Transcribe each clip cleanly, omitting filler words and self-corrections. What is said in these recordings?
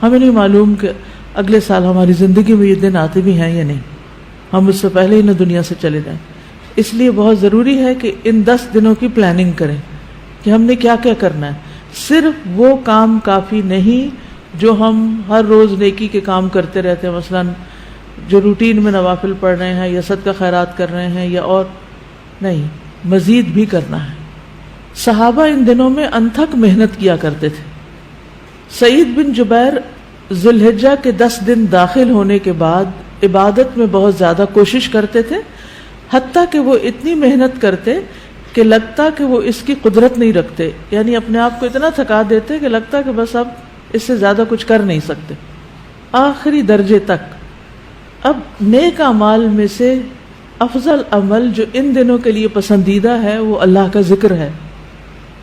ہمیں نہیں معلوم کہ اگلے سال ہماری زندگی میں یہ دن آتے بھی ہیں یا نہیں، ہم اس سے پہلے ہی نہ دنیا سے چلے جائیں. اس لیے بہت ضروری ہے کہ ان 10 دنوں کی پلاننگ کریں کہ ہم نے کیا کیا کرنا ہے. صرف وہ کام کافی نہیں جو ہم ہر روز نیکی کے کام کرتے رہتے ہیں، مثلا جو روٹین میں نوافل پڑھ رہے ہیں یا صدقہ خیرات کر رہے ہیں یا اور نہیں، مزید بھی کرنا ہے. صحابہ ان دنوں میں انتھک محنت کیا کرتے تھے. سعید بن جبیر ذی الحجہ کے 10 دن داخل ہونے کے بعد عبادت میں بہت زیادہ کوشش کرتے تھے، حتیٰ کہ وہ اتنی محنت کرتے کہ لگتا کہ وہ اس کی قدرت نہیں رکھتے، یعنی اپنے آپ کو اتنا تھکا دیتے کہ لگتا کہ بس اب اس سے زیادہ کچھ کر نہیں سکتے، آخری درجے تک. اب نیک اعمال میں سے افضل عمل جو ان دنوں کے لیے پسندیدہ ہے وہ اللہ کا ذکر ہے.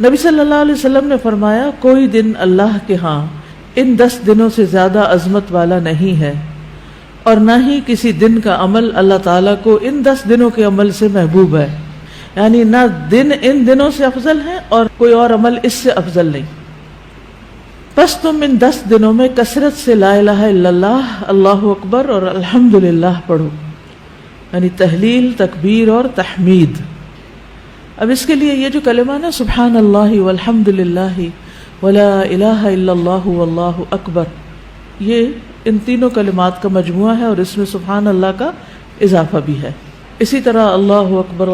نبی صلی اللہ علیہ وسلم نے فرمایا کوئی دن اللہ کے ہاں ان 10 دنوں سے زیادہ عظمت والا نہیں ہے، اور نہ ہی کسی دن کا عمل اللہ تعالیٰ کو ان 10 دنوں کے عمل سے محبوب ہے. یعنی نہ دن ان دنوں سے افضل ہے اور کوئی اور عمل اس سے افضل نہیں. بس تم ان 10 دنوں میں کثرت سے لا الہ الا اللہ، اللہ اکبر اور الحمدللہ پڑھو، یعنی تحلیل، تکبیر اور تحمید. اب اس کے لیے یہ جو کلمہ نا سبحان اللہ والحمدللہ ولا الہ الا اللہ واللہ اکبر، یہ ان تینوں کلمات کا مجموعہ ہے اور اس میں سبحان اللہ کا اضافہ بھی ہے. اسی طرح اللہ اکبر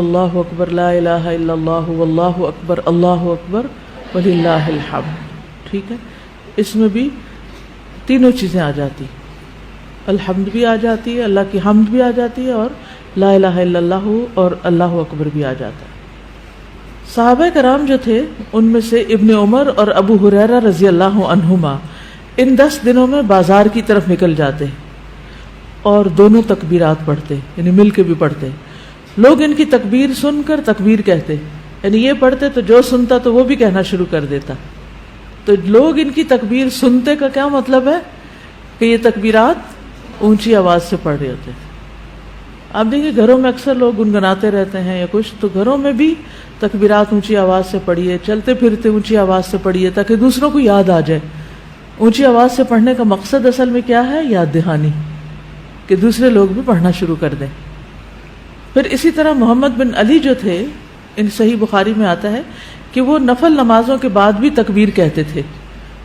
لا الہ الا اللہ واللہ اکبر وللہ الحمد. ٹھیک ہے، اس میں بھی تینوں چیزیں آ جاتی، الحمد بھی آ جاتی ہے، اللہ کی حمد بھی آ جاتی ہے، اور لا الہ الا اللہ اور اللہ اکبر بھی آ جاتا ہے. صحابہ کرام جو تھے ان میں سے ابن عمر اور ابو ہریرہ رضی اللہ عنہما ان 10 دنوں میں بازار کی طرف نکل جاتے اور دونوں تکبیرات پڑھتے، یعنی مل کے بھی پڑھتے. لوگ ان کی تکبیر سن کر تکبیر کہتے، یعنی یہ پڑھتے تو جو سنتا تو وہ بھی کہنا شروع کر دیتا. تو لوگ ان کی تکبیر سنتے کا کیا مطلب ہے کہ یہ تکبیرات اونچی آواز سے پڑھ رہے ہوتے. آپ دیکھیں گھروں میں اکثر لوگ گنگناتے رہتے ہیں یا کچھ، تو گھروں میں بھی تکبیرات اونچی آواز سے پڑھیے، چلتے پھرتے اونچی آواز سے پڑھیے تاکہ دوسروں کو یاد آ جائے. اونچی آواز سے پڑھنے کا مقصد اصل میں کیا ہے؟ یاد دہانی، کہ دوسرے لوگ بھی پڑھنا شروع کر دیں. پھر اسی طرح محمد بن علی جو تھے، ان صحیح بخاری میں آتا ہے کہ وہ نفل نمازوں کے بعد بھی تکبیر کہتے تھے.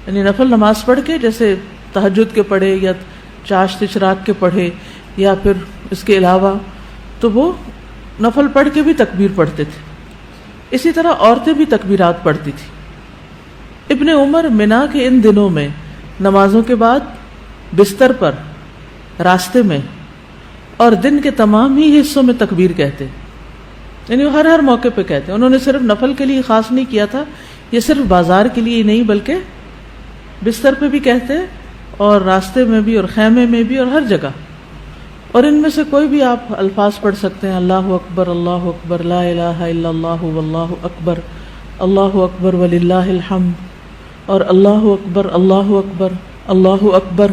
یعنی نفل نماز پڑھ کے، جیسے تہجد کے پڑھے یا چاشت اشراق کے پڑھے یا پھر اس کے علاوہ، تو وہ نفل پڑھ کے بھی تکبیر پڑھتے تھے. اسی طرح عورتیں بھی تکبیرات پڑھتی تھی. ابن عمر منا کے ان دنوں میں نمازوں کے بعد بستر پر، راستے میں اور دن کے تمام ہی حصوں میں تکبیر کہتے، یعنی وہ ہر موقع پہ کہتے. انہوں نے صرف نفل کے لیے خاص نہیں کیا تھا، یہ صرف بازار کے لیے ہی نہیں بلکہ بستر پہ بھی کہتے اور راستے میں بھی اور خیمے میں بھی اور ہر جگہ. اور ان میں سے کوئی بھی آپ الفاظ پڑھ سکتے ہیں، اللہ اکبر لا الہ الا اللہ واللہ اکبر وللہ الحمد، اور اللہ اکبر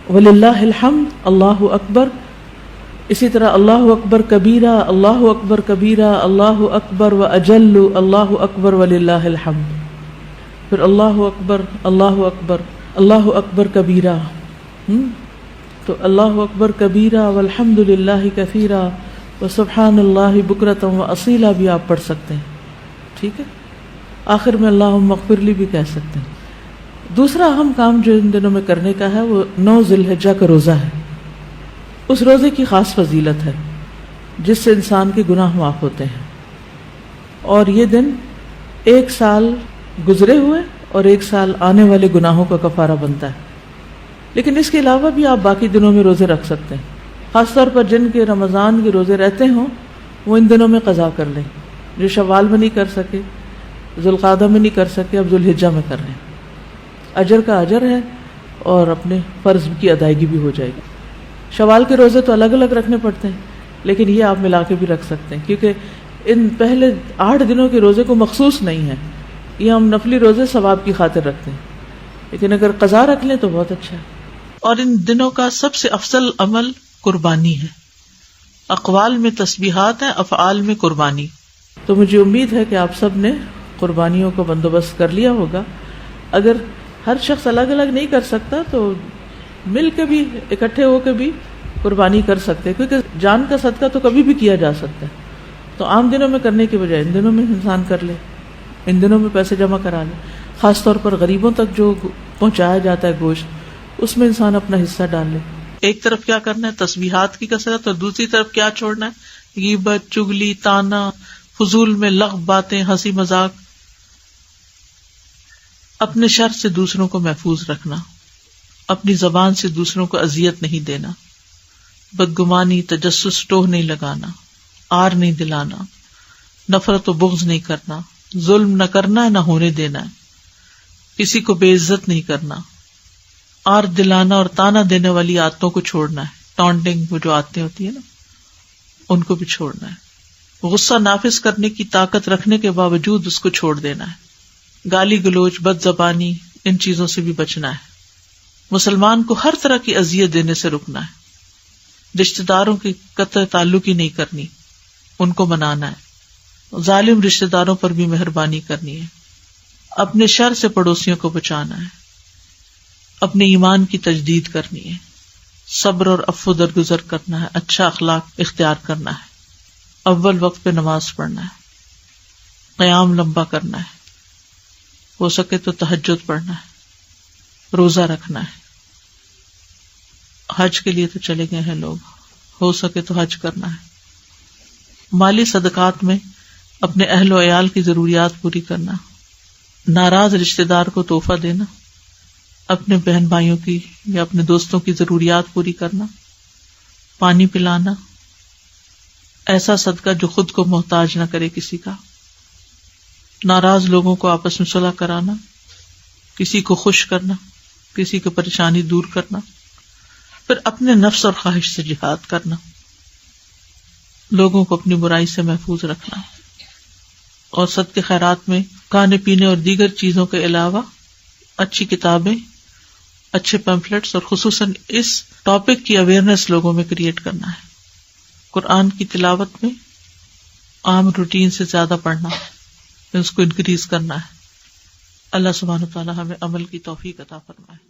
وللہ الحمد، اللہ اکبر. اسی طرح اللہ اکبر کبیرہ، اللہ اکبر و اجل، اللہ اکبر وللہ الحمد. پھر اللہ اکبر کبیرہ، تو اللہ اکبر کبیرہ والحمد للہ کثیرہ وسبحان اللہ بکرۃ واصیلا بھی آپ پڑھ سکتے ہیں. ٹھیک ہے، آخر میں اللہم اغفر لی بھی کہہ سکتے ہیں. دوسرا اہم کام جو ان دنوں میں کرنے کا ہے وہ 9 ذی الحجہ کا روزہ ہے. اس روزے کی خاص فضیلت ہے جس سے انسان کے گناہ معاف ہوتے ہیں، اور یہ دن 1 سال گزرے ہوئے اور 1 سال آنے والے گناہوں کا کفارہ بنتا ہے. لیکن اس کے علاوہ بھی آپ باقی دنوں میں روزے رکھ سکتے ہیں. خاص طور پر جن کے رمضان کے روزے رہتے ہوں وہ ان دنوں میں قضا کر لیں. جو شوال میں نہیں کر سکے، ذوالقعدہ میں نہیں کر سکے، اب ذوالحجہ میں کر لیں. اجر کا اجر ہے اور اپنے فرض کی ادائیگی بھی ہو جائے گی. شوال کے روزے تو الگ الگ رکھنے پڑتے ہیں، لیکن یہ آپ ملا کے بھی رکھ سکتے ہیں، کیونکہ ان پہلے 8 دنوں کے روزے کو مخصوص نہیں ہے. یہ ہم نفلی روزے ثواب کی خاطر رکھتے ہیں، لیکن اگر قضا رکھ لیں تو بہت اچھا ہے. اور ان دنوں کا سب سے افضل عمل قربانی ہے. اقوال میں تسبیحات ہیں، افعال میں قربانی. تو مجھے امید ہے کہ آپ سب نے قربانیوں کا بندوبست کر لیا ہوگا. اگر ہر شخص الگ الگ نہیں کر سکتا، تو مل کے بھی اکٹھے ہو کے بھی قربانی کر سکتے، کیونکہ جان کا صدقہ تو کبھی بھی کیا جا سکتا ہے. تو عام دنوں میں کرنے کے بجائے ان دنوں میں انسان کر لے، ان دنوں میں پیسے جمع کرا لے. خاص طور پر غریبوں تک جو پہنچایا جاتا ہے گوشت، اس میں انسان اپنا حصہ ڈال لے. ایک طرف کیا کرنا ہے، تسبیحات کی کثرت، اور دوسری طرف کیا چھوڑنا ہے، غیبت، چگلی، طانا، فضول میں لغو باتیں، ہنسی مذاق. اپنے شر سے دوسروں کو محفوظ رکھنا، اپنی زبان سے دوسروں کو اذیت نہیں دینا، بدگمانی، تجسس، ٹوہ نہیں لگانا، آر نہیں دلانا، نفرت و بغض نہیں کرنا، ظلم نہ کرنا ہے نہ ہونے دینا ہے، کسی کو بے عزت نہیں کرنا، آر دلانا اور تانا دینے والی عادتوں کو چھوڑنا ہے. ٹانٹنگ، وہ جو عادتیں ہوتی ہیں نا، ان کو بھی چھوڑنا ہے. غصہ نافذ کرنے کی طاقت رکھنے کے باوجود اس کو چھوڑ دینا ہے. گالی گلوچ، بد زبانی، ان چیزوں سے بھی بچنا ہے. مسلمان کو ہر طرح کی اذیت دینے سے رکنا ہے. رشتہ داروں کی قطع تعلق ہی نہیں کرنی، ان کو منانا ہے. ظالم رشتہ داروں پر بھی مہربانی کرنی ہے. اپنے شر سے پڑوسیوں کو بچانا ہے. اپنے ایمان کی تجدید کرنی ہے. صبر اور عفو درگزر کرنا ہے. اچھا اخلاق اختیار کرنا ہے. اول وقت پہ نماز پڑھنا ہے. قیام لمبا کرنا ہے. ہو سکے تو تہجد پڑھنا ہے. روزہ رکھنا ہے. حج کے لیے تو چلے گئے ہیں لوگ، ہو سکے تو حج کرنا ہے. مالی صدقات میں اپنے اہل و عیال کی ضروریات پوری کرنا. ناراض رشتہ دار کو تحفہ دینا. اپنے بہن بھائیوں کی یا اپنے دوستوں کی ضروریات پوری کرنا. پانی پلانا. ایسا صدقہ جو خود کو محتاج نہ کرے کسی کا. ناراض لوگوں کو آپس میں صلح کرانا. کسی کو خوش کرنا، کسی کی پریشانی دور کرنا. پھر اپنے نفس اور خواہش سے جہاد کرنا. لوگوں کو اپنی برائی سے محفوظ رکھنا. اور صدقے خیرات میں کھانے پینے اور دیگر چیزوں کے علاوہ اچھی کتابیں، اچھے پیمفلیٹس اور خصوصاً اس ٹاپک کی اویئرنیس لوگوں میں کریٹ کرنا ہے. قرآن کی تلاوت میں عام روٹین سے زیادہ پڑھنا، اس کو انکریز کرنا ہے. اللہ سبحانہ و تعالی ہمیں عمل کی توفیق عطا فرمائے.